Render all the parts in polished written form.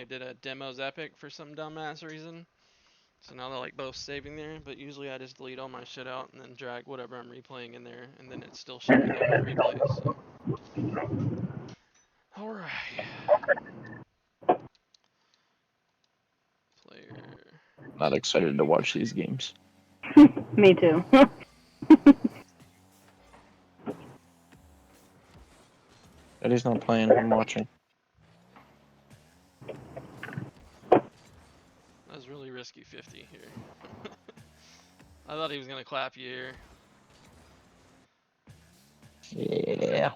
they did a demos epic for some dumbass reason. So now they're like both saving there, but usually I just delete all my shit out and then drag whatever I'm replaying in there, and then it's still showing up in replays. So. Alright. Player. Not excited to watch these games. Me too. Eddie's not playing, I'm watching. That was really risky 50 here. I thought he was gonna clap you here. Yeah.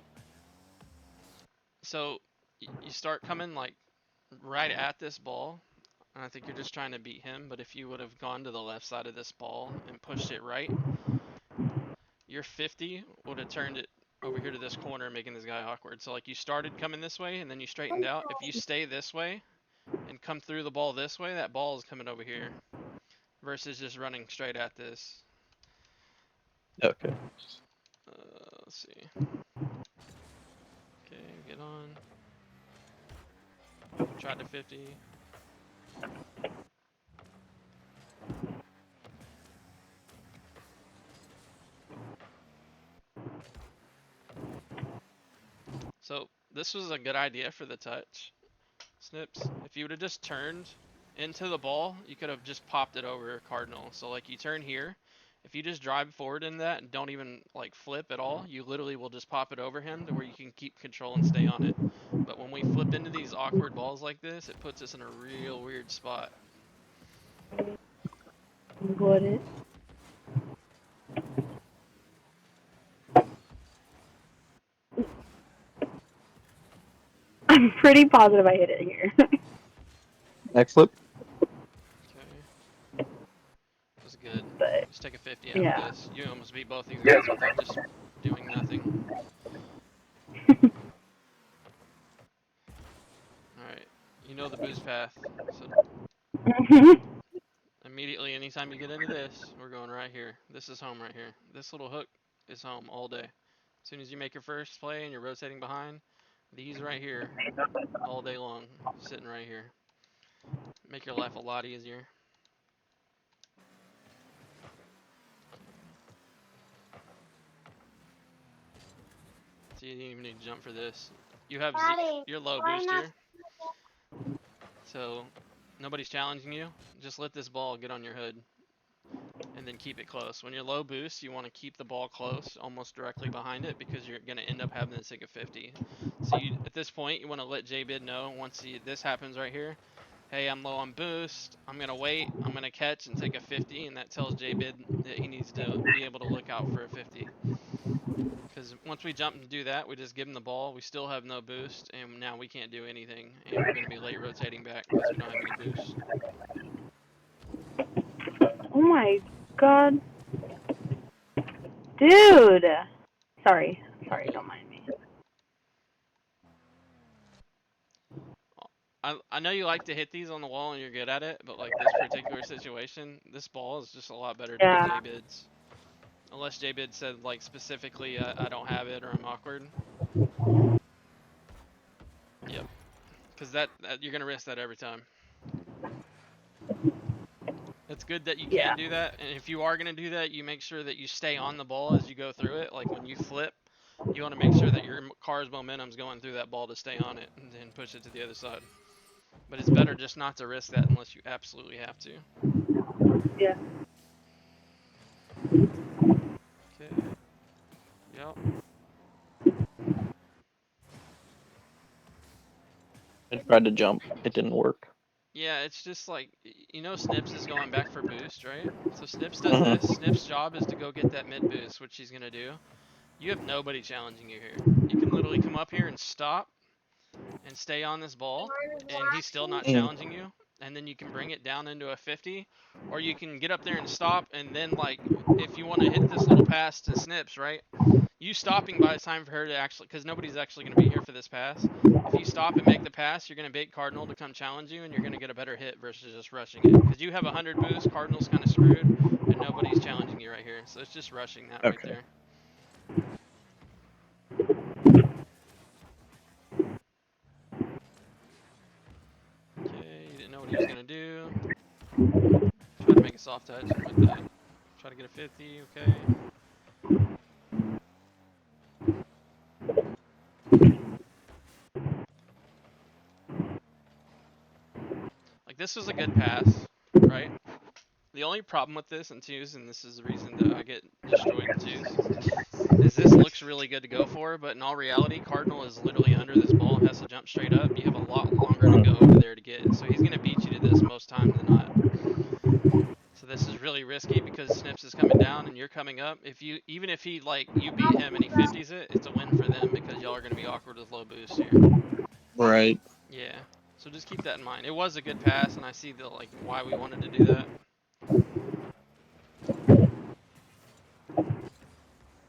So you start coming like right at this ball, and I think you're just trying to beat him. But if you would have gone to the left side of this ball and pushed it right, your 50 would have turned it over here to this corner, making this guy awkward. So like you started coming this way, and then you straightened out. If you stay this way and come through the ball this way, that ball is coming over here, versus just running straight at this. Okay. Let's see. Okay, get on. Try to 50. So this was a good idea for the touch, Snipz. If you would have just turned into the ball, you could have just popped it over Cardinal. So like you turn here, if you just drive forward in that and don't even like flip at all, you literally will just pop it over him to where you can keep control and stay on it. But when we flip into these awkward balls like this, it puts us in a real weird spot. Would it? I'm pretty positive I hit it here. Next flip. Okay. That was good. But, Just take a 50 out yeah. of this. You almost beat both these guys without just doing nothing. Alright. You know the boost path. So immediately, anytime you get into this, we're going right here. This is home right here. This little hook is home all day. As soon as you make your first play and you're rotating behind, these right here, all day long, sitting right here. Make your life a lot easier. So you didn't even need to jump for this. You have your low boost here. So nobody's challenging you. Just let this ball get on your hood. And then keep it close. When you're low boost, you want to keep the ball close, almost directly behind it, because you're going to end up having to take a 50. So you, at this point, you want to let Jbid know once this happens right here. Hey, I'm low on boost. I'm going to wait. I'm going to catch and take a 50, and that tells Jbid that he needs to be able to look out for a 50. Because once we jump and do that, we just give him the ball. We still have no boost, and now we can't do anything. And we're going to be late rotating back because we don't have any boost. oh my god. Dude! Sorry, don't mind me. I know you like to hit these on the wall and you're good at it, but like this particular situation, this ball is just a lot better to Yeah. be Jbid's. Unless Jbid said like specifically I don't have it or I'm awkward. Yep. Because that you're gonna risk that every time. It's good that you can do that, and if you are gonna do that, you make sure that you stay on the ball as you go through it. Like when you flip, you want to make sure that your car's momentum's going through that ball to stay on it and then push it to the other side. But it's better just not to risk that unless you absolutely have to. Yeah. Okay. Yep. I tried to jump. It didn't work. Yeah, it's just like, you know, Snipz is going back for boost, right? So Snipz does this. Snip's job is to go get that mid boost, which he's going to do. You have nobody challenging you here. You can literally come up here and stop and stay on this ball, and he's still not challenging you. And then you can bring it down into a 50, or you can get up there and stop, and then, like, if you want to hit this little pass to Snipz, right? You stopping by the time for her to actually, because nobody's actually going to be here for this pass. If you stop and make the pass, you're going to bait Cardinal to come challenge you, and you're going to get a better hit versus just rushing it. Because you have 100 boost, Cardinal's kind of screwed, and nobody's challenging you right here. So it's just rushing that right there. Okay. know what he was gonna do. Try to make a soft touch with that. Try to get a 50. Okay. Like this was a good pass, right? The only problem with this in twos, and this is the reason that I get destroyed in twos, is this looks really good to go for, but in all reality, Cardinal is literally under this ball and has to jump straight up. You have a lot longer to go over there to get, so he's gonna beat you to this most times than not. So this is really risky because Snipz is coming down and you're coming up. Even if he like you beat him and he 50s it, it's a win for them because y'all are gonna be awkward with low boost here. Right. Yeah. So just keep that in mind. It was a good pass, and I see the like why we wanted to do that.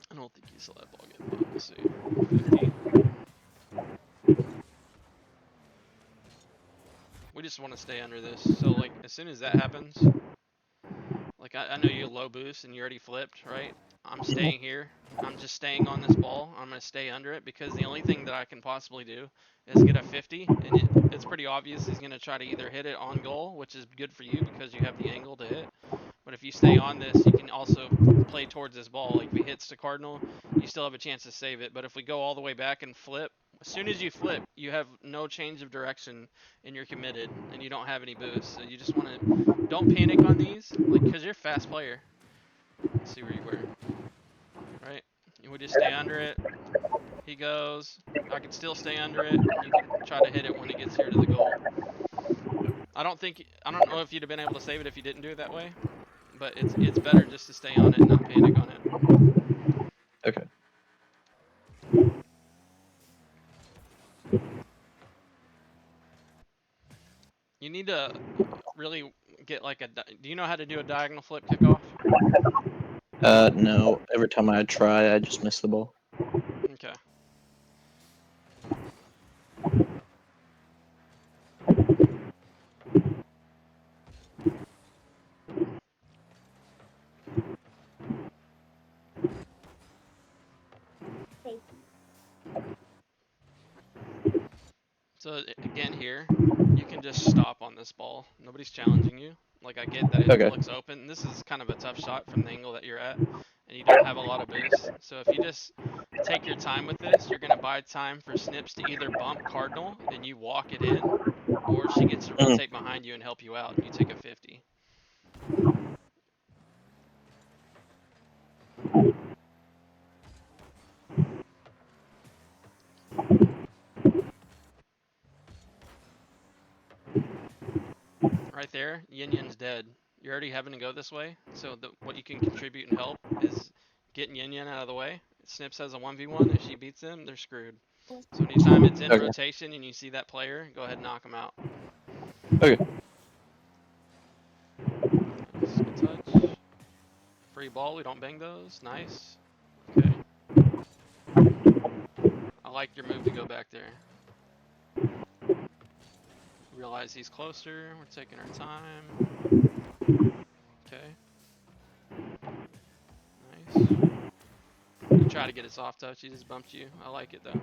I don't think he saw that ball get put. Let's see. 50. We just want to stay under this. So like as soon as that happens, like I know you low boost and you already flipped, right? I'm staying here. I'm just staying on this ball. I'm gonna stay under it because the only thing that I can possibly do is get a 50, and it's pretty obvious he's gonna try to either hit it on goal, which is good for you because you have the angle to hit. But if you stay on this, you can also play towards this ball. Like if he hits the Cardinal, you still have a chance to save it. But if we go all the way back and flip, as soon as you flip, you have no change of direction and you're committed and you don't have any boost. So you just want to, don't panic on these, like, because you're a fast player. Let's see where you were. Right? You would just stay under it. He goes. I can still stay under it. And you can try to hit it when it gets here to the goal. I don't know if you'd have been able to save it if you didn't do it that way. But it's better just to stay on it and not panic on it. Okay. You need to really get like a. Do you know how to do a diagonal flip kickoff? No. Every time I try, I just miss the ball. Okay. So again here, you can just stop on this ball. Nobody's challenging you. Like I get that it looks open. This is kind of a tough shot from the angle that you're at, and you don't have a lot of boost. So if you just take your time with this, you're gonna buy time for Snipz to either bump Cardinal and you walk it in, or she gets to rotate behind you and help you out and you take a 50. Right there, Yin Yin's dead. You're already having to go this way, so what you can contribute and help is getting Yin Yin out of the way. Snipz has a 1v1. If she beats him, they're screwed. So anytime it's in rotation and you see that player, go ahead and knock him out. Okay. Nice, good touch. Free ball, we don't bang those. Nice. Okay. I like your move to go back there. Realize he's closer. We're taking our time. Okay. Nice. You try to get a soft touch. He just bumped you. I like it though.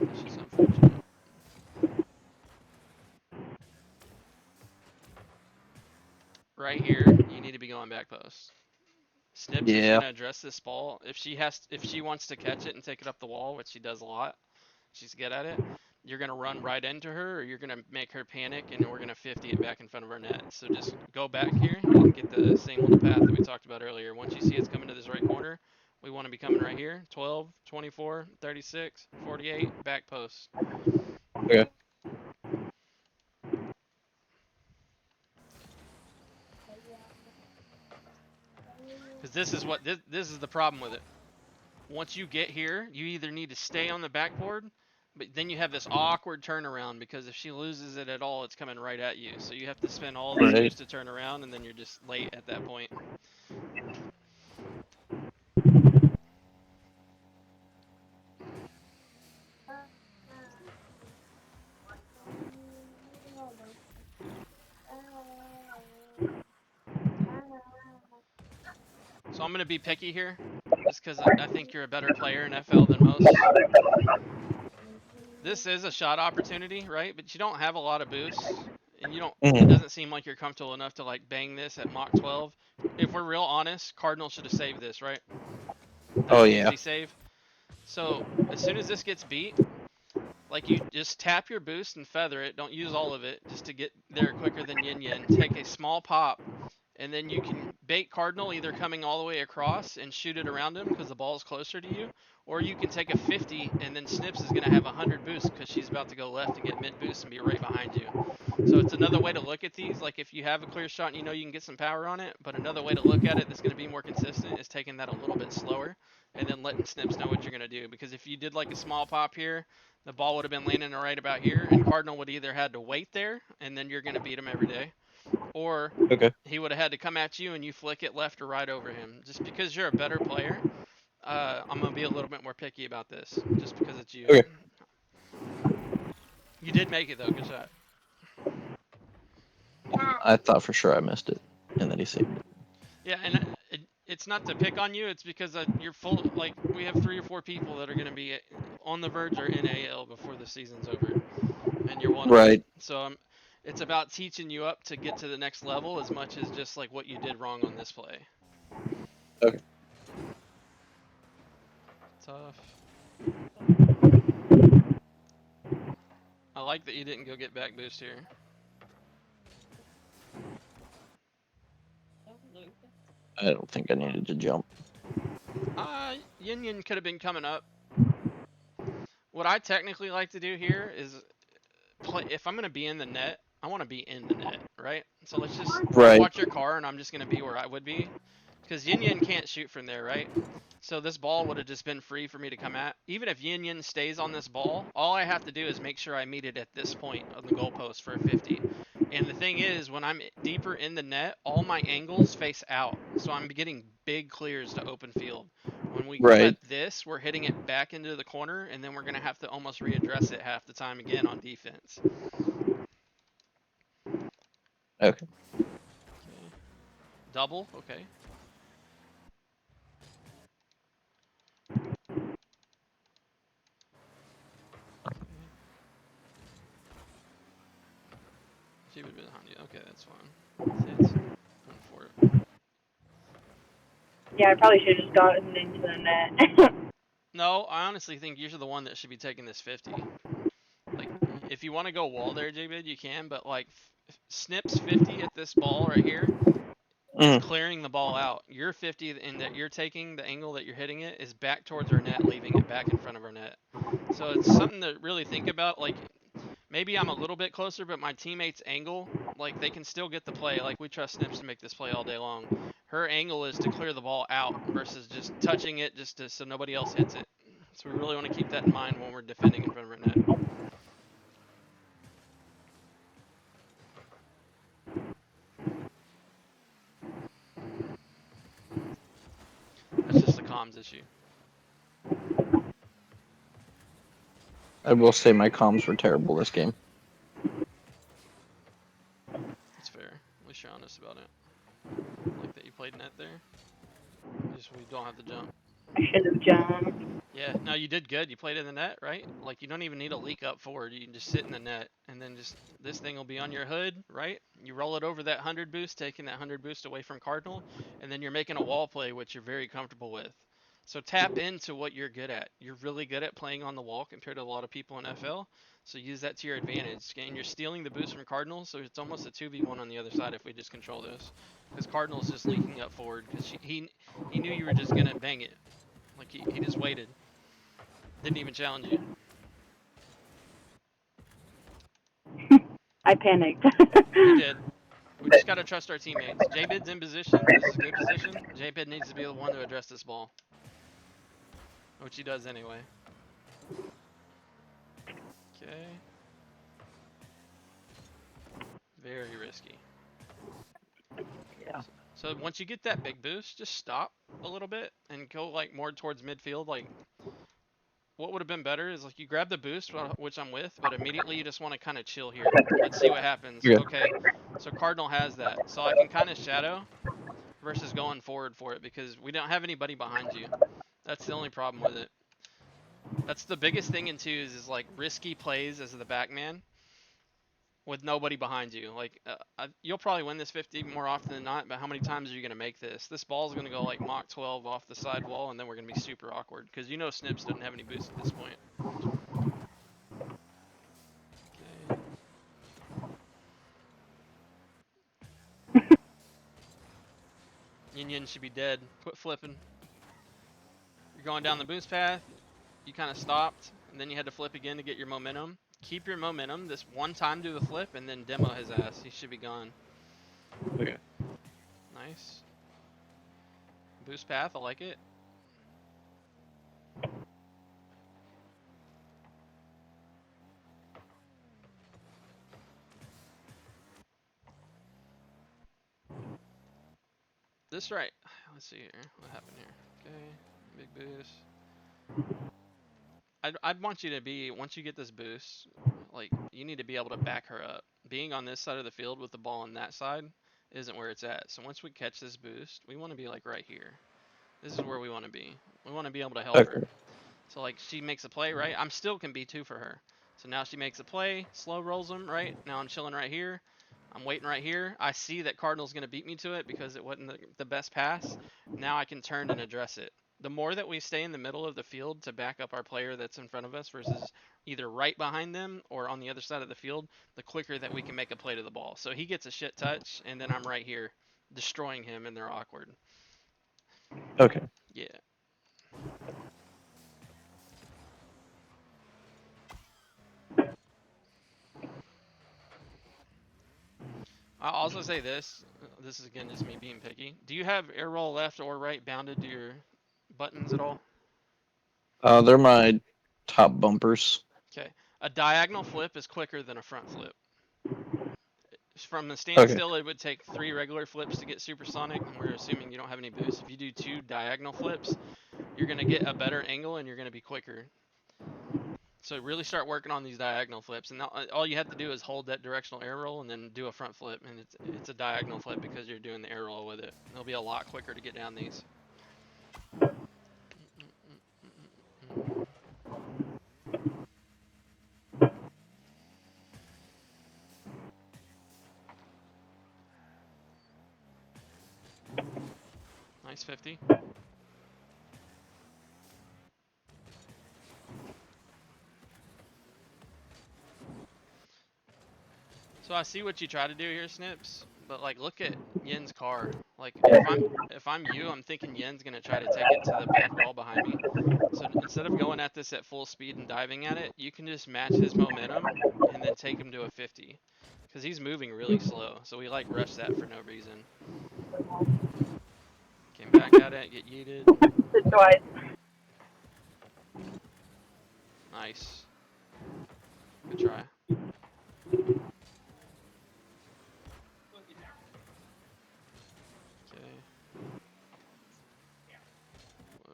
That's just unfortunate. Right here, you need to be going back post. Snipz is gonna address this ball. If she wants to catch it and take it up the wall, which she does a lot, she's good at it. You're gonna run right into her, or you're gonna make her panic, and we're gonna 50 it back in front of our net. So just go back here and get the same little path that we talked about earlier. Once you see it's coming to this right corner, we want to be coming right here. 12, 24, 36, 48, back post. Okay. Because this is the problem with it. Once you get here, you either need to stay on the backboard, but then you have this awkward turnaround because if she loses it at all, it's coming right at you. So you have to spend all this boost to turn around, and then you're just late at that point. So I'm going to be picky here, just because I think you're a better player in FL than most. This is a shot opportunity, right? But you don't have a lot of boosts, and you don't. It Mhm. doesn't seem like you're comfortable enough to like bang this at Mach 12. If we're real honest, Cardinal should have saved this, right? Oh That's an yeah. easy save. So as soon as this gets beat, like you just tap your boost and feather it. Don't use all of it just to get there quicker than Yin Yin. Take a small pop, and then you can bait Cardinal either coming all the way across and shoot it around him because the ball's closer to you, or you can take a 50 and then Snipz is going to have 100 boost because she's about to go left and get mid boost and be right behind you. So it's another way to look at these. Like if you have a clear shot and you know you can get some power on it, but another way to look at it that's going to be more consistent is taking that a little bit slower and then letting Snipz know what you're going to do. Because if you did like a small pop here, the ball would have been landing right about here, and Cardinal would either had to wait there, and then you're going to beat him every day, or Okay. he would have had to come at you and you flick it left or right over him. Just because you're a better player, I'm gonna be a little bit more picky about this, just because it's you. Okay. You did make it though, good shot. I thought for sure I missed it, and then he saved it. Yeah, and it's not to pick on you. It's because you're full. Like we have 3 or 4 people that are gonna be on the verge or in AL before the season's over, and you're one of them. Right. So it's about teaching you up to get to the next level as much as just like what you did wrong on this play. Okay. Tough. I like that you didn't go get back boost here. I don't think I needed to jump. Yin Yin could have been coming up. What I technically like to do here is play. If I'm gonna be in the net, I want to be in the net, right? So let's just Right. watch your car, and I'm just gonna be where I would be, because Yin Yin can't shoot from there, right? So this ball would have just been free for me to come at. Even if Yin Yin stays on this ball, all I have to do is make sure I meet it at this point on the goalpost for a 50. And the thing is, when I'm deeper in the net, all my angles face out. So I'm getting big clears to open field. When we Right. clip this, we're hitting it back into the corner, and then we're going to have to almost readdress it half the time again on defense. Okay. Double, okay. Jbid behind you. Okay, that's fine. It's going for it. Yeah, I probably should have just gotten into the net. No, I honestly think you're the one that should be taking this 50. Like, if you want to go wall there, Jbid, you can, but like, Snip's 50 at this ball right here is clearing the ball out. Your 50 in that you're taking, the angle that you're hitting it, is back towards our net, leaving it back in front of our net. So it's something to really think about. Like, maybe I'm a little bit closer, but my teammate's angle, like, they can still get the play. Like, we trust Snipz to make this play all day long. Her angle is to clear the ball out versus just touching it just to, so nobody else hits it. So we really want to keep that in mind when we're defending in front of our net. That's just a comms issue. I will say my comms were terrible this game. That's fair. At least you're honest about it. Like that you played net there. Just we don't have to jump. I should have jumped. Yeah, no, you did good. You played in the net, right? Like, you don't even need a leak up forward. You can just sit in the net, and then just this thing will be on your hood, right? You roll it over that 100 boost, taking that 100 boost away from Cardinal, and then you're making a wall play, which you're very comfortable with. So tap into what you're good at. You're really good at playing on the wall compared to a lot of people in FL. So use that to your advantage. And you're stealing the boost from Cardinal, so it's almost a 2v1 on the other side if we just control this. Because Cardinal's just leaking up forward, because he knew you were just going to bang it. Like, he just waited. Didn't even challenge you. I panicked. You did. We just gotta trust our teammates. Jbid's in position. This is a good position. Jbid needs to be the one to address this ball. Which he does anyway. Okay. Very risky. Yeah. So once you get that big boost, just stop a little bit and go like more towards midfield. Like, what would have been better is like you grab the boost, which I'm with, but immediately you just want to kind of chill here. Let's see what happens. Yeah. Okay, so Cardinal has that. So I can kind of shadow versus going forward for it because we don't have anybody behind you. That's the only problem with it. That's the biggest thing in twos is like risky plays as the back man with nobody behind you. Like you'll probably win this 50 more often than not, but how many times are you gonna make this? This ball's gonna go like Mach 12 off the side wall, and then we're gonna be super awkward because you know Snipz doesn't have any boost at this point. Okay. Yin Yin should be dead. Quit flipping. You're going down the boost path. You kind of stopped, and then you had to flip again to get your momentum. Keep your momentum. This one time do the flip, and then demo his ass. He should be gone. Okay. Nice. Boost path, I like it. This right. Let's see here. What happened here? Okay. Big boost. I'd want you to be, once you get this boost, like, you need to be able to back her up. Being on this side of the field with the ball on that side isn't where it's at. So once we catch this boost, we want to be, like, right here. This is where we want to be. We want to be able to help her. So, like, she makes a play, right? I'm still can be 2 for her. So now she makes a play, slow rolls him, right? Now I'm chilling right here. I'm waiting right here. I see that Cardinal's going to beat me to it because it wasn't the best pass. Now I can turn and address it. The more that we stay in the middle of the field to back up our player that's in front of us versus either right behind them or on the other side of the field, the quicker that we can make a play to the ball. So he gets a shit touch, and then I'm right here destroying him, and they're awkward. Okay. Yeah. I'll also say this. This is again just me being picky. Do you have air roll left or right bounded to your buttons at all? They're my top bumpers. Okay. A diagonal flip is quicker than a front flip. From the Okay. standstill, it would take 3 regular flips to get supersonic, and we're assuming you don't have any boost. If you do 2 diagonal flips, you're going to get a better angle and you're going to be quicker. So really start working on these diagonal flips, and all you have to do is hold that directional air roll and then do a front flip, and it's a diagonal flip because you're doing the air roll with it. It'll be a lot quicker to get down these. Nice 50. So I see what you try to do here, Snipz, but like look at Yin's car. Like if I'm you, I'm thinking Yin's gonna try to take it to the back wall behind me. So instead of going at this at full speed and diving at it, you can just match his momentum and then take him to a 50. Because he's moving really slow, so we like rush that for no reason. Came back at it, get yeeted. Twice. Nice. Good try. Okay.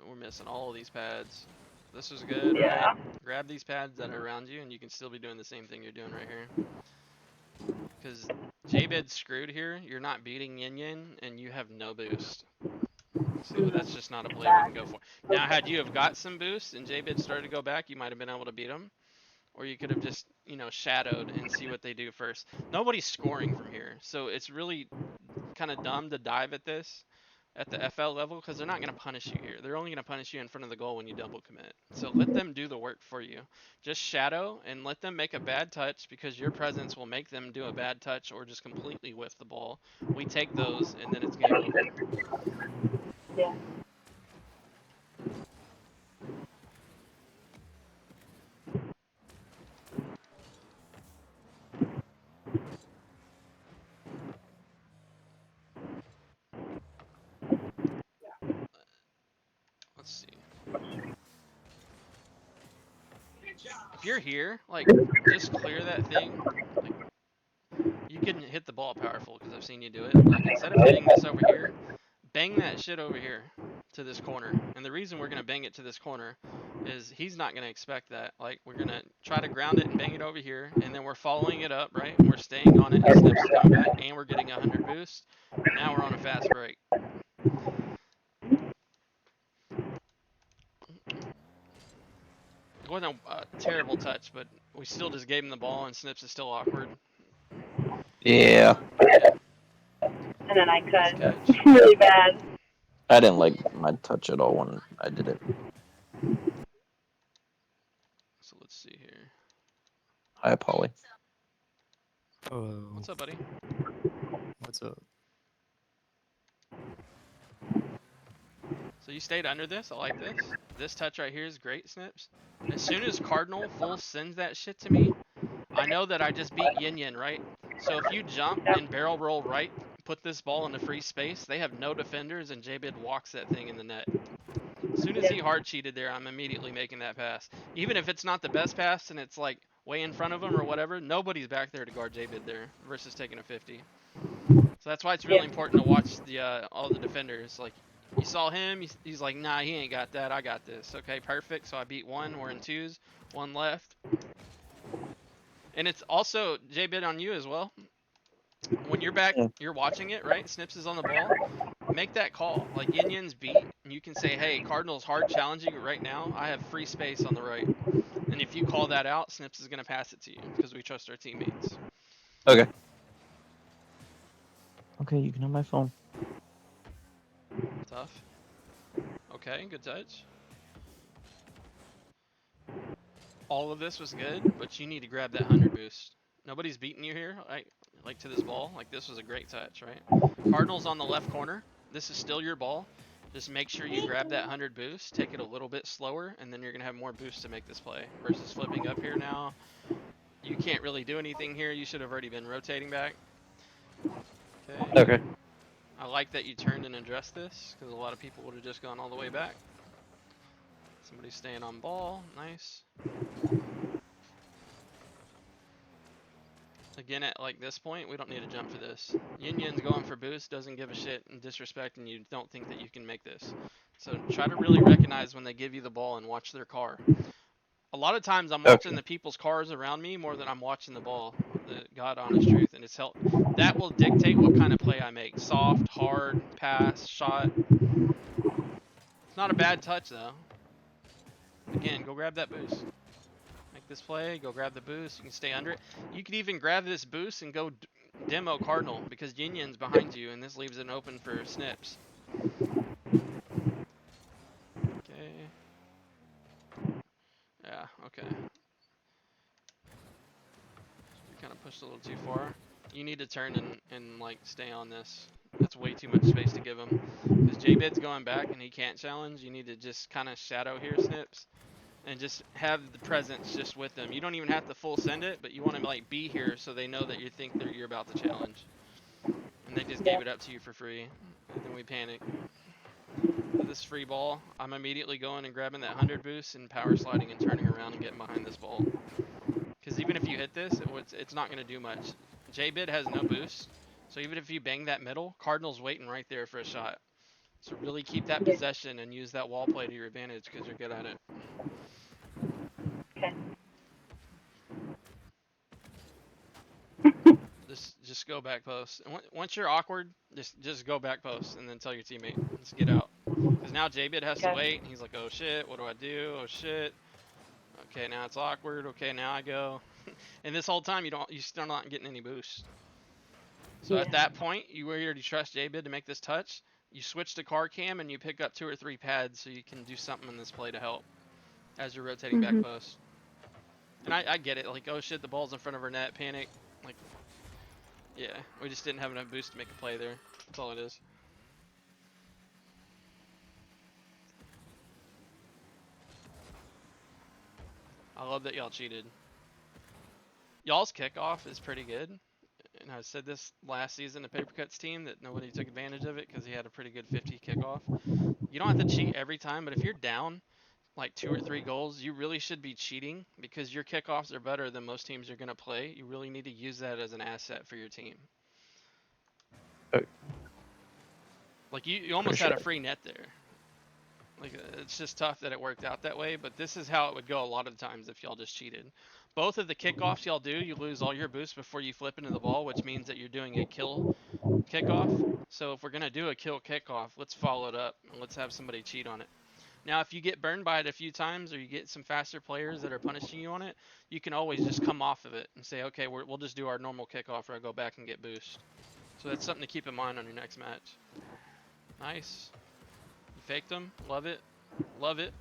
We're missing all of these pads. This is good, Yeah. right? Grab these pads that are around you, and you can still be doing the same thing you're doing right here. Because Jbid's screwed here. You're not beating Yin Yin, and you have no boost. So that's just not a play we can go for. Now, had you have got some boost and Jbid started to go back, you might have been able to beat him. Or you could have just, shadowed and see what they do first. Nobody's scoring from here. So it's really kind of dumb to dive at this at the FL level because they're not going to punish you here. They're only going to punish you in front of the goal when you double commit. So let them do the work for you. Just shadow and let them make a bad touch because your presence will make them do a bad touch or just completely whiff the ball. We take those and then it's game over. Yeah. Let's see. If you're here, like, just clear that thing. Like, you can hit the ball powerful because I've seen you do it. Like, instead of hitting this over here, bang that shit over here to this corner. And the reason we're going to bang it to this corner is he's not going to expect that. Like, we're going to try to ground it and bang it over here, and then we're following it up, right? And we're staying on it as Snipz is coming back, and we're getting 100 boost. Now we're on a fast break. It wasn't a terrible touch, but we still just gave him the ball, and Snipz is still awkward. Yeah. And then I Nice cut catch. really bad. I didn't like my touch at all when I did it. So let's see here. Hi, Polly. Oh, What's up, buddy? what's up? So you stayed under this. I like this. This touch right here is great, Snipz. As soon as Cardinal full sends that shit to me, I know that I just beat Yin Yin, right? So if you jump and barrel roll right, put this ball into free space, they have no defenders, and Jbid walks that thing in the net. As soon as he hard cheated there, I'm immediately making that pass. Even if it's not the best pass and it's like way in front of him or whatever, nobody's back there to guard Jbid there versus taking a 50. So that's why it's really important to watch the all the defenders. Like, you saw him, he's like, nah, he ain't got that, I got this. Okay, perfect. So I beat one, we're in twos, one left. And it's also Jbid on you as well. When you're back, you're watching it, right? Snipz is on the ball. Make that call. Like, Yin Yin's beat, and you can say, hey, Cardinal's hard challenging you right now. I have free space on the right. And if you call that out, Snipz is going to pass it to you because we trust our teammates. Okay. Okay, you can have my phone. Tough. Okay, good touch. All of this was good, but you need to grab that 100 boost. Nobody's beating you here, like to this ball. Like, this was a great touch, right? Cardinals on the left corner. This is still your ball. Just make sure you grab that 100 boost, take it a little bit slower, and then you're going to have more boost to make this play. Versus flipping up here now. You can't really do anything here. You should have already been rotating back. Okay. Okay. I like that you turned and addressed this, because a lot of people would have just gone all the way back. Somebody's staying on ball. Nice. Again, at like this point, we don't need to jump for this. Yin Yin's going for boost, doesn't give a shit and disrespect, and you don't think that you can make this. So try to really recognize when they give you the ball and watch their car. A lot of times I'm watching the people's cars around me more than I'm watching the ball. The God honest truth, and it's helped. That will dictate what kind of play I make. Soft, hard, pass, shot. It's not a bad touch though. Again, go grab that boost. Make this play, go grab the boost, you can stay under it. You could even grab this boost and go demo Cardinal, because Yin Yin's behind you, and this leaves it open for Snipz. Okay. Yeah, okay. You kind of pushed a little too far. You need to turn and like, stay on this. That's way too much space to give him. Because Jbid's going back, and he can't challenge. You need to just kind of shadow here, Snipz. And just have the presence just with them. You don't even have to full send it, but you want to like be here so they know that you think that you're about to challenge. And they just gave it up to you for free. And then we panic. With this free ball, I'm immediately going and grabbing that 100 boost and power sliding and turning around and getting behind this ball. Because even if you hit this, it's not going to do much. Jbid has no boost. So even if you bang that middle, Cardinal's waiting right there for a shot. So really keep that possession and use that wall play to your advantage because you're good at it. Okay. Just go back post. And once you're awkward, just go back post and then tell your teammate, let's get out. Because now Jbid has to wait, and he's like, oh shit, what do I do? Oh shit. Okay, now it's awkward. Okay, now I go. And this whole time you still not getting any boost. So at that point, you already trust Jbid to make this touch. You switch to car cam and you pick up 2 or 3 pads so you can do something in this play to help as you're rotating back post. And I get it, like, oh shit, the ball's in front of our net, panic. Like, yeah, we just didn't have enough boost to make a play there. That's all it is. I love that y'all cheated. Y'all's kickoff is pretty good. And I said this last season to Papercut's team that nobody took advantage of it because he had a pretty good 50 kickoff. You don't have to cheat every time, but if you're down like 2 or 3 goals, you really should be cheating because your kickoffs are better than most teams you're going to play. You really need to use that as an asset for your team. Like, you almost had a free net there. Like, it's just tough that it worked out that way, but this is how it would go a lot of times if y'all just cheated. Both of the kickoffs y'all do, you lose all your boost before you flip into the ball, which means that you're doing a kill kickoff. So if we're going to do a kill kickoff, let's follow it up and let's have somebody cheat on it. Now, if you get burned by it a few times, or you get some faster players that are punishing you on it, you can always just come off of it and say, okay, we'll just do our normal kickoff, or I go back and get boost. So that's something to keep in mind on your next match. Nice. You faked them. Love it. Love it.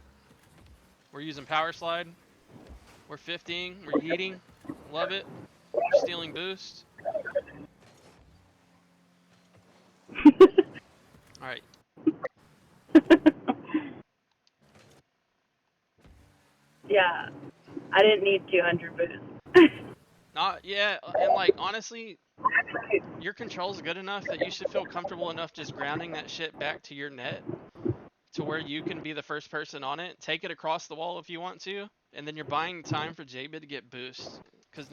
We're using power slide. We're 50ing. We're yeeting. Love it. We're stealing boost. All right. Yeah, I didn't need 200 boosts. Yeah, and like honestly, your control's good enough that you should feel comfortable enough just grounding that shit back to your net to where you can be the first person on it. Take it across the wall if you want to, and then you're buying time for Jbid to get boost. Because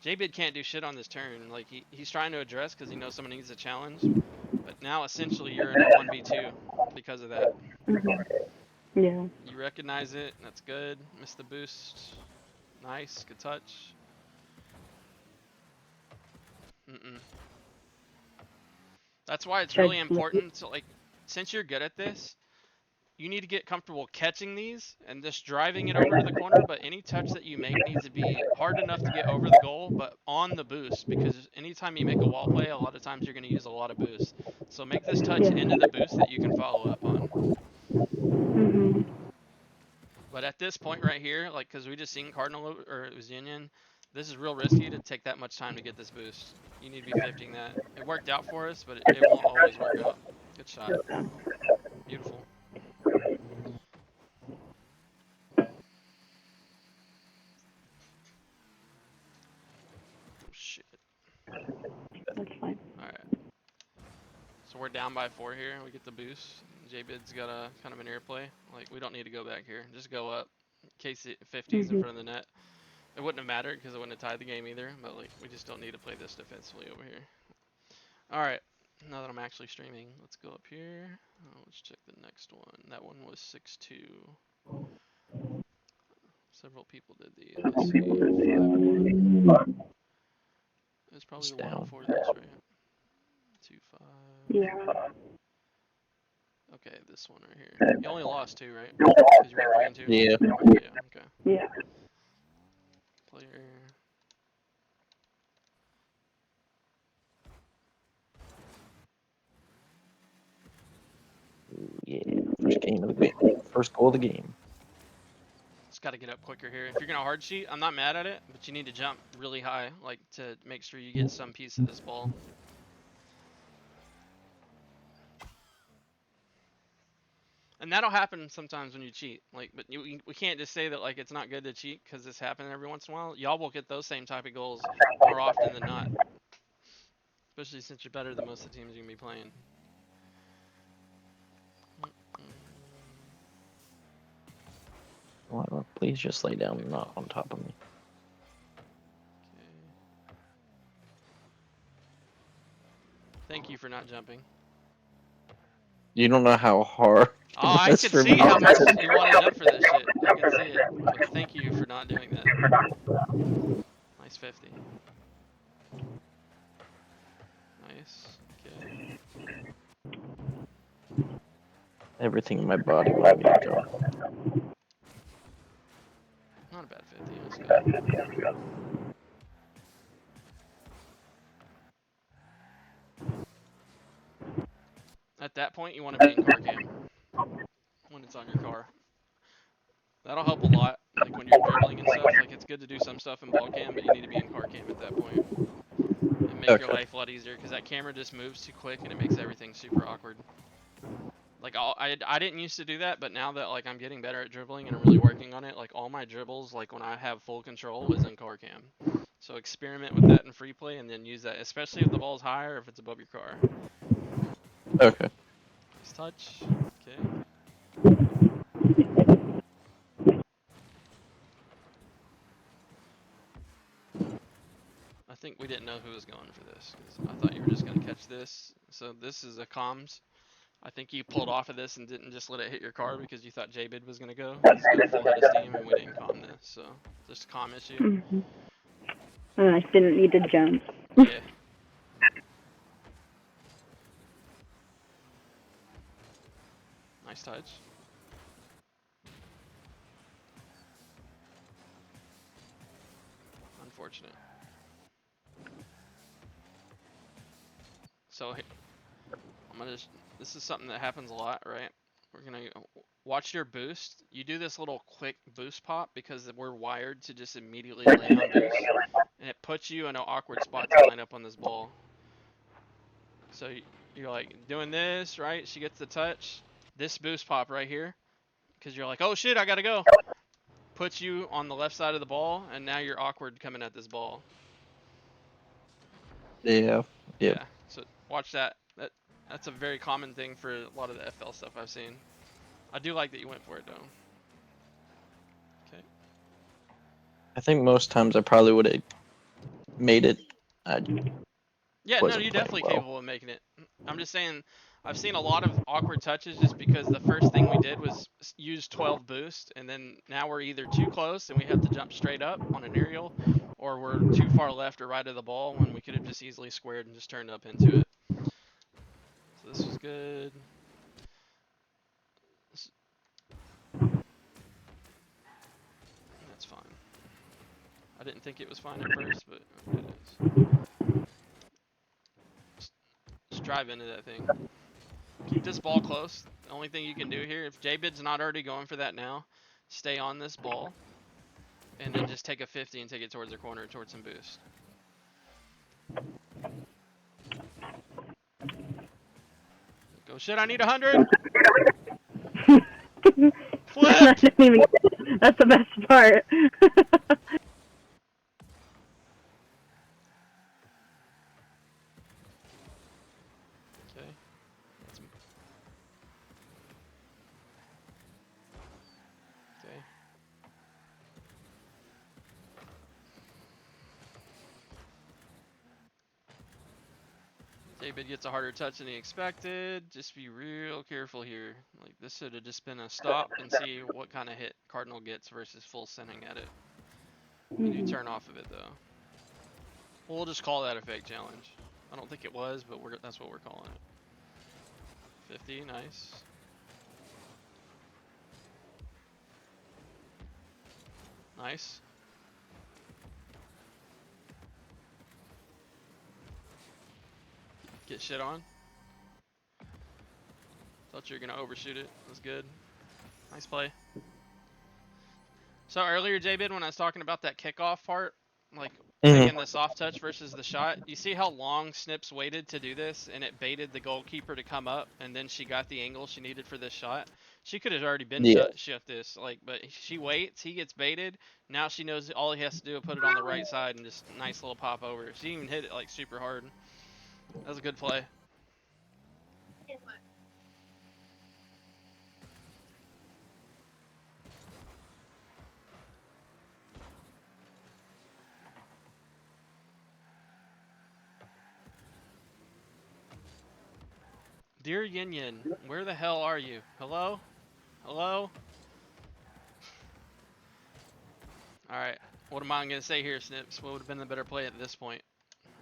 Jbid can't do shit on this turn. Like he's trying to address because he knows someone needs a challenge. But now essentially you're in a 1v2 because of that. Yeah. You recognize it. That's good. Missed the boost. Nice. Good touch. That's why it's really important to, like, since you're good at this, you need to get comfortable catching these and just driving it over to the corner, but any touch that you make needs to be hard enough to get over the goal, but on the boost, because anytime you make a wall play, a lot of times you're going to use a lot of boost. So make this touch into the boost that you can follow up on. But at this point right here, like, because we just seen Cardinal, or it was Union, this is real risky to take that much time to get this boost. You need to be 50ing that. It worked out for us, but it won't always work out. Good shot. Beautiful. Oh, shit. That's fine. Alright. So we're down by 4 here. We get the boost. Jbid's got a kind of an airplay. Like, we don't need to go back here. Just go up. In case it 50s in front of the net. It wouldn't have mattered because it wouldn't have tied the game either. But, like, we just don't need to play this defensively over here. Alright. Now that I'm actually streaming, let's go up here. Let's check the next one. That one was 6-2. Several people did these. Let's see. 5-1. It was probably the one before this, right? 2-5. Yeah. Okay, this one right here. You only lost 2, right? Because you were 3-2? Yeah. Yeah, okay. Yeah. Player. Yeah. First game of the game. First goal of the game. Just got to get up quicker here. If you're going to hard sheet, I'm not mad at it, but you need to jump really high, like, to make sure you get some piece of this ball. And that'll happen sometimes when you cheat. Like, but we can't just say that, like, it's not good to cheat because this happens every once in a while. Y'all will get those same type of goals more often than not. Especially since you're better than most of the teams you can be playing. Please just lay down, not on top of me. Okay. Thank you for not jumping. You don't know how hard. Oh, I can see how much you want to jump for this shit. I can see it. But thank you for not doing that. Nice 50. Nice. Okay. Everything in my body wanted me to go. Not a bad 50. That's good. At that point, you want to be in car cam when it's on your car. That'll help a lot. Like when you're dribbling and stuff, like it's good to do some stuff in ball cam, but you need to be in car cam at that point. And make your life a lot easier because that camera just moves too quick and it makes everything super awkward. Like I didn't used to do that, but now that like I'm getting better at dribbling and I'm really working on it, like all my dribbles, like when I have full control, is in car cam. So experiment with that in free play and then use that, especially if the ball's higher or if it's above your car. Okay. Nice touch. Okay. I think we didn't know who was going for this because I thought you were just going to catch this. So this is a comms. I think you pulled off of this and didn't just let it hit your car because you thought Jbid was going to go. He's got full head of steam and we didn't comm this. So just a comm issue. I didn't need to jump. Yeah. Nice touch. unfortunate. So I'm gonna. This is something that happens a lot, right? We're gonna watch your boost. You do this little quick boost pop because we're wired to just immediately lay on boost, and it puts you in an awkward spot to line up on this ball. So you're like doing this, right? She gets the touch. This boost pop right here, because you're like, oh shit, I gotta go. Puts you on the left side of the ball, and now you're awkward coming at this ball. Yeah. Yep. Yeah. So watch that. That's a very common thing for a lot of the FL stuff I've seen. I do like that you went for it though. Okay. I think most times I probably would have made it. I Yeah, no, wasn't you're playing definitely well. capable of making it. I'm just saying, I've seen a lot of awkward touches just because the first thing we did was use 12 boost, and then now we're either too close and we have to jump straight up on an aerial, or we're too far left or right of the ball when we could have just easily squared and just turned up into it. So this was good. That's fine. I didn't think it was fine at first, but it is. Just drive into that thing. Keep this ball close. The only thing you can do here, if Jbid's not already going for that now, stay on this ball, and then just take a 50 and take it towards the corner, towards some boost. Go shit, I need 100! Flip! I didn't even get it. That's the best part. Okay. Okay. Jbid gets a harder touch than he expected. Just be real careful here. Like, this should have just been a stop and see what kind of hit Cardinal gets versus full sending at it. You do turn off of it, though. We'll just call that a fake challenge. I don't think it was, but that's what we're calling it. 50, nice. Nice. Get shit on. Thought you were gonna overshoot it. That was good. Nice play. So earlier, Jbid, when I was talking about that kickoff part, like taking the soft touch versus the shot, you see how long Snipz waited to do this, and it baited the goalkeeper to come up, and then she got the angle she needed for this shot. She could have already been shot this, like, but she waits, he gets baited. Now she knows all he has to do is put it on the right side and just nice little pop over. She even hit it like super hard. That was a good play. Dear Yin Yin, where the hell are you? Hello? Hello? Alright, what am I going to say here, Snipz? What would have been the better play at this point?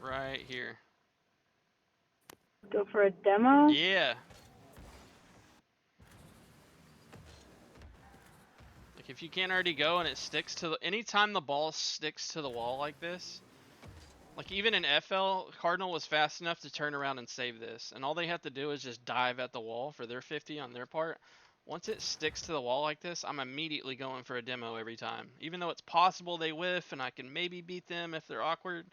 Right here. Go for a demo? Yeah. Like, if you can't already go and it sticks to the... Anytime the ball sticks to the wall like this, like even in FL, Cardinal was fast enough to turn around and save this. And all they have to do is just dive at the wall for their 50 on their part. Once it sticks to the wall like this, I'm immediately going for a demo every time. Even though it's possible they whiff and I can maybe beat them if they're awkward.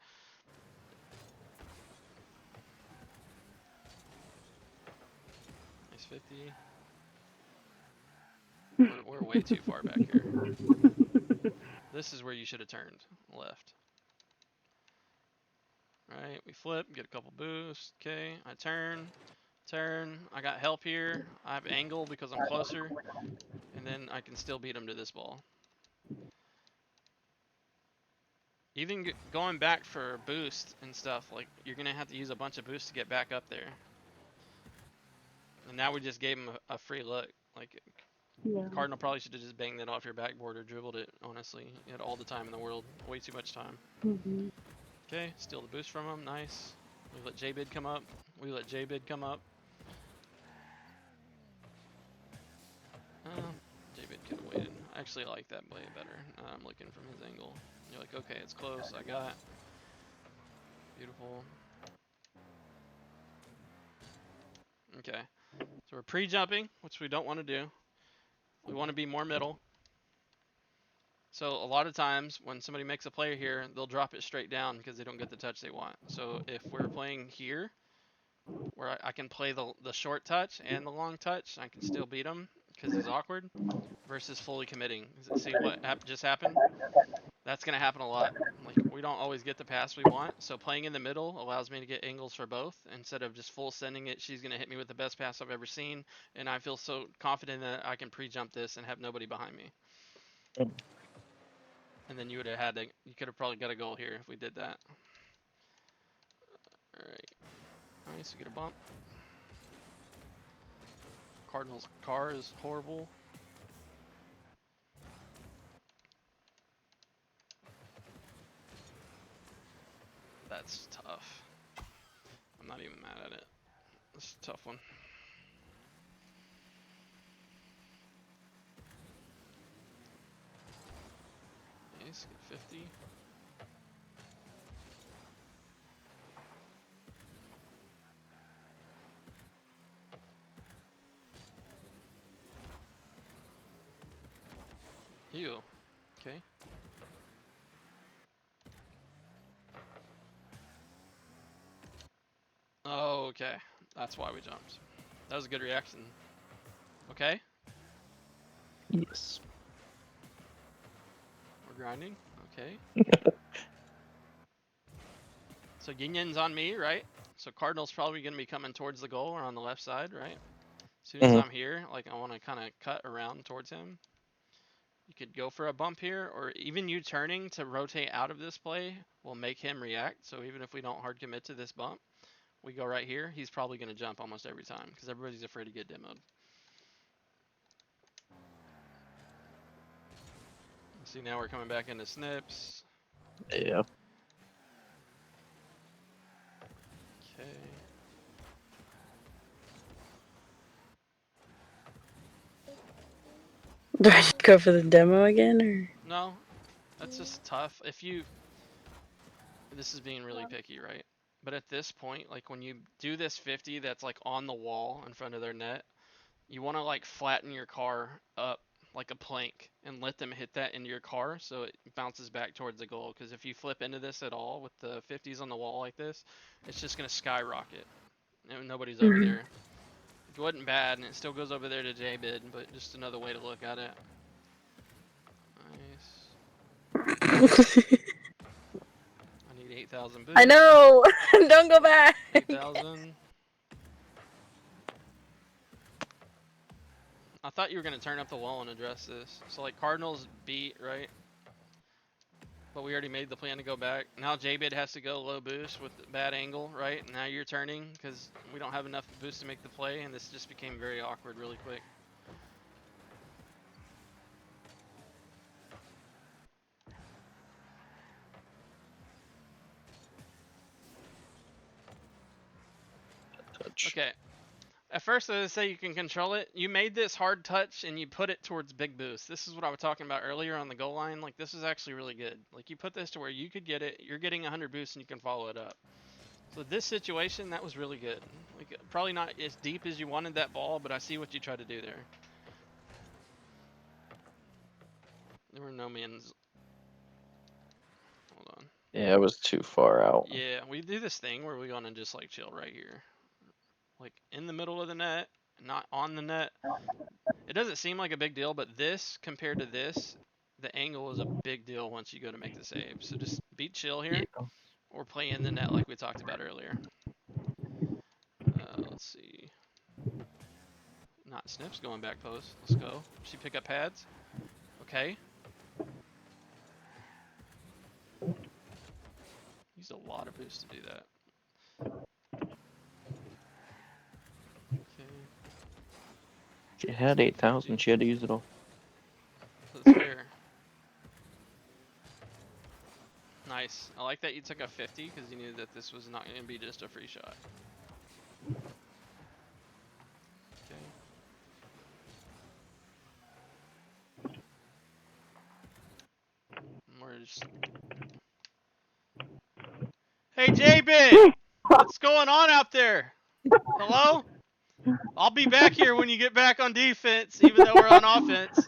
Nice 50. We're way too far back here. This is where you should have turned left. Alright, we flip, get a couple boosts. Okay, I turn. I got help here. I have angle because I'm closer. And then I can still beat him to this ball. Even going back for boost and stuff, like, you're going to have to use a bunch of boost to get back up there. And now we just gave him a free look. Like, Yeah. Cardinal probably should have just banged that off your backboard or dribbled it, honestly. You had all the time in the world. Way too much time. Mm-hmm. Okay, steal the boost from him. Nice. We let Jbid come up. Jbid could have waited. Actually, I like that way better. I'm looking from his angle. You're like, okay, it's close. I got. Beautiful. Okay. So we're pre-jumping, which we don't want to do. We want to be more middle. So a lot of times when somebody makes a play here, they'll drop it straight down because they don't get the touch they want. So if we're playing here, where I can play the short touch and the long touch, I can still beat him because he's awkward, versus fully committing. See what just happened? That's going to happen a lot. Like, we don't always get the pass we want, so playing in the middle allows me to get angles for both. Instead of just full sending it, she's going to hit me with the best pass I've ever seen, and I feel so confident that I can pre-jump this and have nobody behind me. And then you would have had to, you could have probably got a goal here if we did that. Alright. Nice, we get a bump. Cardinals' car is horrible. That's tough. I'm not even mad at it. This is a tough one. Nice, get 50. Ew. Okay. Oh, okay. That's why we jumped. That was a good reaction. Okay. Yes. We're grinding. Okay. So Ginyon's on me, right? So Cardinal's probably going to be coming towards the goal or on the left side, right? As soon as I'm here, like, I want to kind of cut around towards him. You could go for a bump here, or even you turning to rotate out of this play will make him react. So even if we don't hard commit to this bump, we go right here, he's probably going to jump almost every time because everybody's afraid to get demoed. See, now we're coming back into Snipz. Yeah. Okay. Do I just go for the demo again, or? No, that's just tough. If you, this is being really picky, right? But at this point, like when you do this 50 that's like on the wall in front of their net, you want to like flatten your car up like a plank and let them hit that into your car so it bounces back towards the goal. Because if you flip into this at all with the 50s on the wall like this, it's just going to skyrocket. And nobody's over there. It wasn't bad, and it still goes over there to Jbid, but just another way to look at it. Nice. I need 8,000 boosts. I know! Don't go back! 8,000. I thought you were going to turn up the wall and address this. So, like, Cardinals beat, right? But we already made the plan to go back. Now Jbid has to go low boost with bad angle, right? Now you're turning because we don't have enough boost to make the play, and this just became very awkward really quick. Touch. Okay. At first, I would say you can control it. You made this hard touch and you put it towards big boost. This is what I was talking about earlier on the goal line. Like, this is actually really good. Like, you put this to where you could get it. You're getting 100 boosts and you can follow it up. So this situation, that was really good. Like, probably not as deep as you wanted that ball, but I see what you tried to do there. There were no mans. Hold on. Yeah, it was too far out. Yeah, we do this thing where we're going to just, like, chill right here. Like, in the middle of the net, not on the net. It doesn't seem like a big deal, but this, compared to this, the angle is a big deal once you go to make the save. So just be chill here, Yeah. or play in the net like we talked about earlier. Let's see. Not Snipz going back post. Let's go. She pick up pads. Okay. Used a lot of boost to do that. Okay. She had 8,000. She had to use it all. That's fair. Nice. I like that you took a 50 because you knew that this was not going to be just a free shot. Okay. We're just... Hey, Jbid! What's going on out there? Hello? I'll be back here when you get back on defense, even though we're on offense.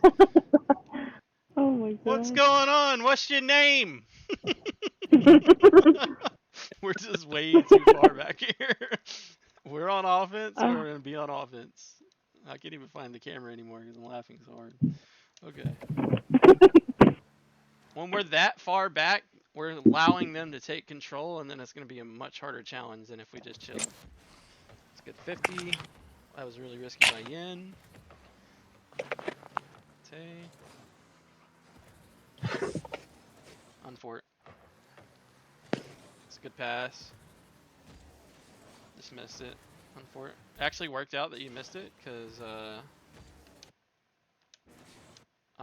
Oh my What's god. going on? What's your name? We're just way too far back here. We're on offense. Oh. We're gonna be on offense. I can't even find the camera anymore because I'm laughing so hard. Okay. When we're that far back, we're allowing them to take control, and then it's gonna be a much harder challenge than if we just chill. Let's get 50. That was really risky by Yin. Tay. Unfort. It's a good pass. Just missed it. Unfort. Actually worked out that you missed it, because I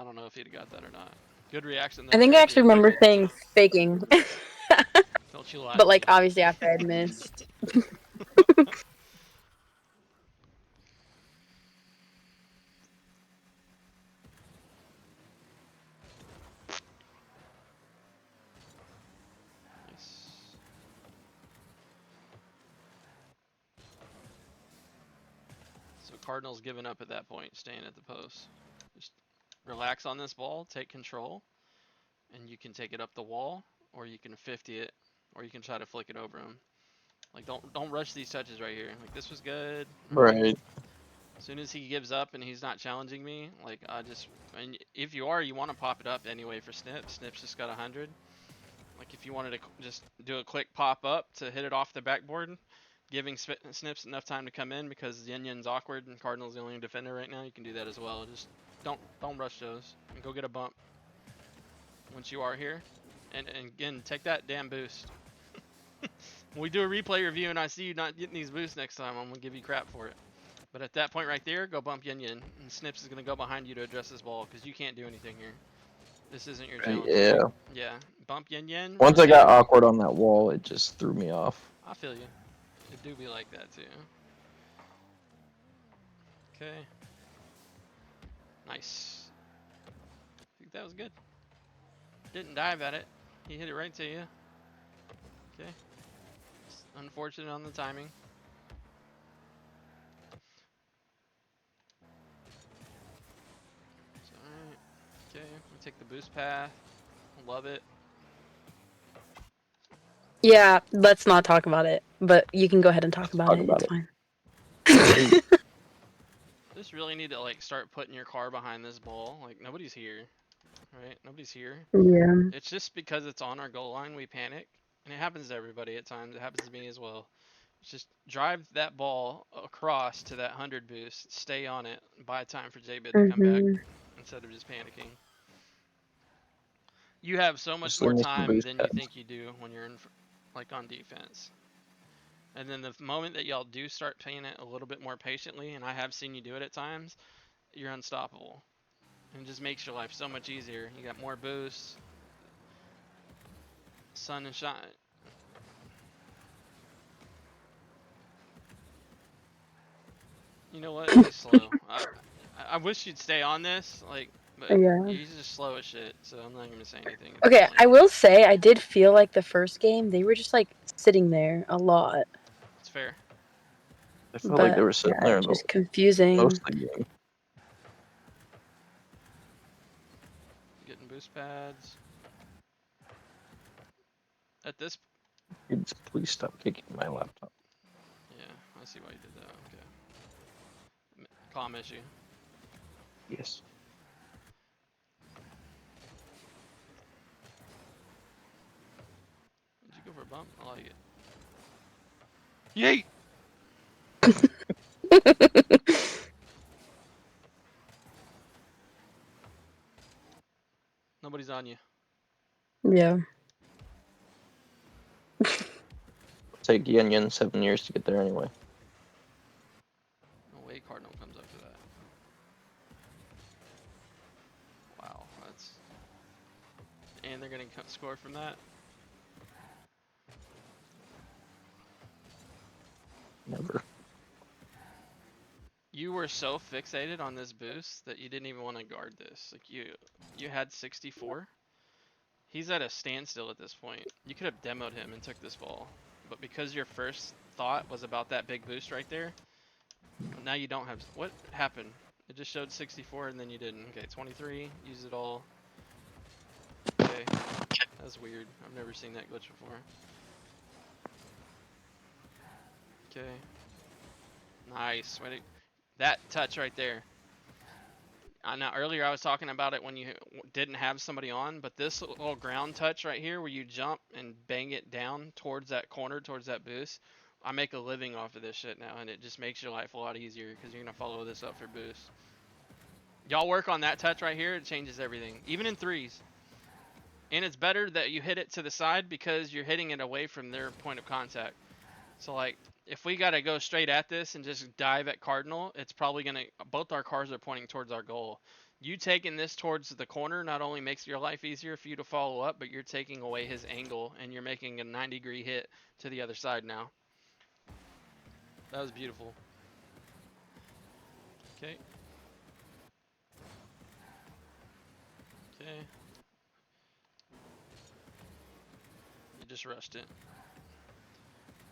don't know if he'd have got that or not. Good reaction though. I think I Very actually good. remember saying faking. Don't you lie But to like me. obviously after I'd missed. Nice. So Cardinals giving up at that point, staying at the post. Just relax on this ball, take control, and you can take it up the wall, or you can 50 it, or you can try to flick it over him. Like don't rush these touches right here. Like this was good. Right. As soon as he gives up and he's not challenging me, like and if you are, you want to pop it up anyway for Snipz. Snipz just got 100. Like if you wanted to just do a quick pop up to hit it off the backboard, giving Snipz enough time to come in because Yin Yin's awkward and Cardinal's the only defender right now, you can do that as well. Just don't rush those and go get a bump once you are here. And again, take that damn boost. When we do a replay review and I see you not getting these boosts next time, I'm gonna give you crap for it. But at that point right there, go bump Yin Yin, and Snipz is gonna go behind you to address this ball because you can't do anything here. This isn't your challenge. Yeah. Yeah, bump Yin Yin. Once I got awkward on that wall, it just threw me off. I feel you. It do be like that too. Okay. Nice. I think that was good. Didn't dive at it. He hit it right to you. Okay. It's unfortunate on the timing. It's alright. Okay, we take the boost path. Love it. Yeah, let's not talk about it. But you can go ahead and talk about talk it. about It's it. fine. Just really need to like start putting your car behind this ball. Like nobody's here. Right? Nobody's here. Yeah. It's just because it's on our goal line we panic. And it happens to everybody at times. It happens to me as well. Just drive that ball across to that 100 boost, stay on it, buy time for Jbid to come back instead of just panicking. You have so much Just more learn some time boost than you pads. think you do when you're like on defense. And then the moment that y'all do start playing it a little bit more patiently, and I have seen you do it at times, you're unstoppable. And it just makes your life so much easier. You got more boosts, sun and shine. You know what? He's slow. I wish you'd stay on this, like, but Yeah. he's just slow as shit. So I'm not gonna say anything. at Okay, this point. I will say I did feel like the first game they were just like sitting there a lot. It's fair. I felt like they But were sitting yeah, there it's the just confusing. most of the game. Getting boost pads. At this, Kids, please stop kicking my laptop. yeah, I see why you did that. Okay. Comm issue. Yes. Did you go for a bump? I like it. Yeet! Nobody's on you. Yeah. It'll take Yin Yin 7 years to get there anyway. No way Cardinal comes up to that. Wow, that's... And they're gonna score from that? Never. You were so fixated on this boost that you didn't even want to guard this. Like you had 64. He's at a standstill at this point. You could have demoed him and took this ball. But because your first thought was about that big boost right there, now you don't have... What happened? It just showed 64 and then you didn't. Okay, 23. Use it all. Okay. That's weird. I've never seen that glitch before. Okay. Nice. That touch right there. Now earlier I was talking about it when you didn't have somebody on, but this little ground touch right here where you jump and bang it down towards that corner, towards that boost, I make a living off of this shit now, and it just makes your life a lot easier because you're going to follow this up for boost. Y'all work on that touch right here, it changes everything, even in threes. And it's better that you hit it to the side because you're hitting it away from their point of contact. So like, if we got to go straight at this and just dive at Cardinal, it's probably going to, both our cars are pointing towards our goal. You taking this towards the corner not only makes your life easier for you to follow up, but you're taking away his angle and you're making a 90-degree hit to the other side now. That was beautiful. Okay. Okay. You just rushed it.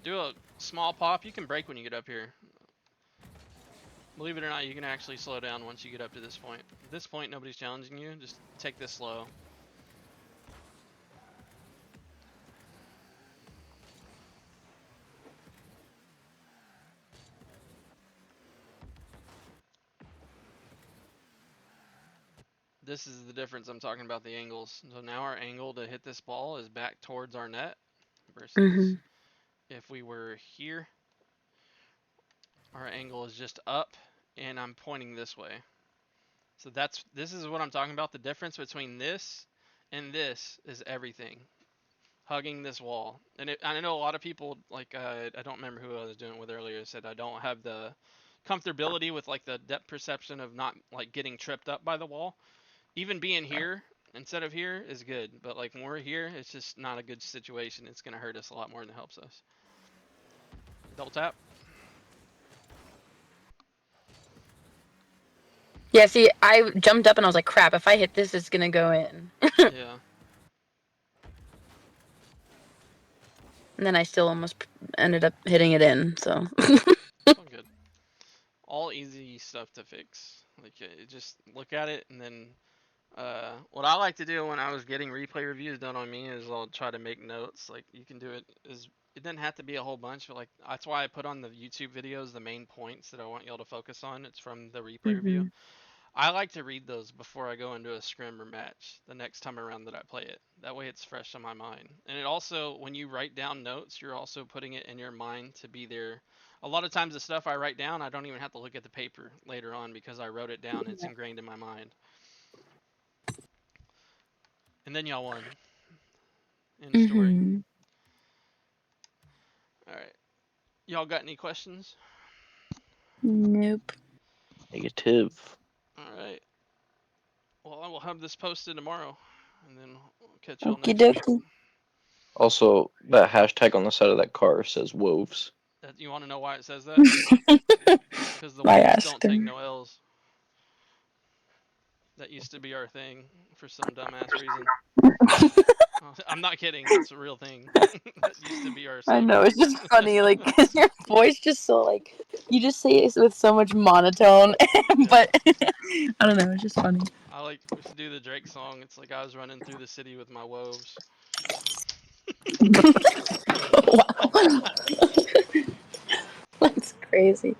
Do a small pop. You can brake when you get up here. Believe it or not, you can actually slow down once you get up to this point. At this point, nobody's challenging you. Just take this slow. This is the difference I'm talking about, the angles. So now our angle to hit this ball is back towards our net versus if we were here, our angle is just up and I'm pointing this way. So this is what I'm talking about. The difference between this and this is everything. Hugging this wall. And I know a lot of people, like, I don't remember who I was doing it with earlier, said I don't have the comfortability with like the depth perception of not like getting tripped up by the wall. Even being here instead of here is good, but like when we're here, it's just not a good situation. It's gonna hurt us a lot more than it helps us. Double tap. Yeah, see, I jumped up and I was like, crap, if I hit this, it's gonna go in. Yeah. And then I still almost ended up hitting it in, so. All good. All easy stuff to fix. Like, just look at it and then what I like to do when I was getting replay reviews done on me is I'll try to make notes. Like, you can do it it doesn't have to be a whole bunch, but like that's why I put on the YouTube videos the main points that I want y'all to focus on. It's from the replay review. I like to read those before I go into a scrim or match the next time around that I play it. That way it's fresh on my mind. And it also, when you write down notes, you're also putting it in your mind to be there. A lot of times the stuff I write down, I don't even have to look at the paper later on because I wrote it down. It's ingrained in my mind. And then y'all won. End story. Alright. Y'all got any questions? Nope. Negative. Alright. Well, I will have this posted tomorrow. And then we'll catch y'all Okie next week. dokie. Also, that hashtag on the side of that car says Woves. You want to know why it says that? Because the I Wolves asked don't take him. no L's. That used to be our thing for some dumbass reason. I'm not kidding. It's a real thing. That used to be our I slogan. know, it's just funny, like, cause your voice just so, like, you just say it with so much monotone, but, I don't know, it's just funny. I like to do the Drake song. It's like I was running through the city with my woes. Wow. That's crazy.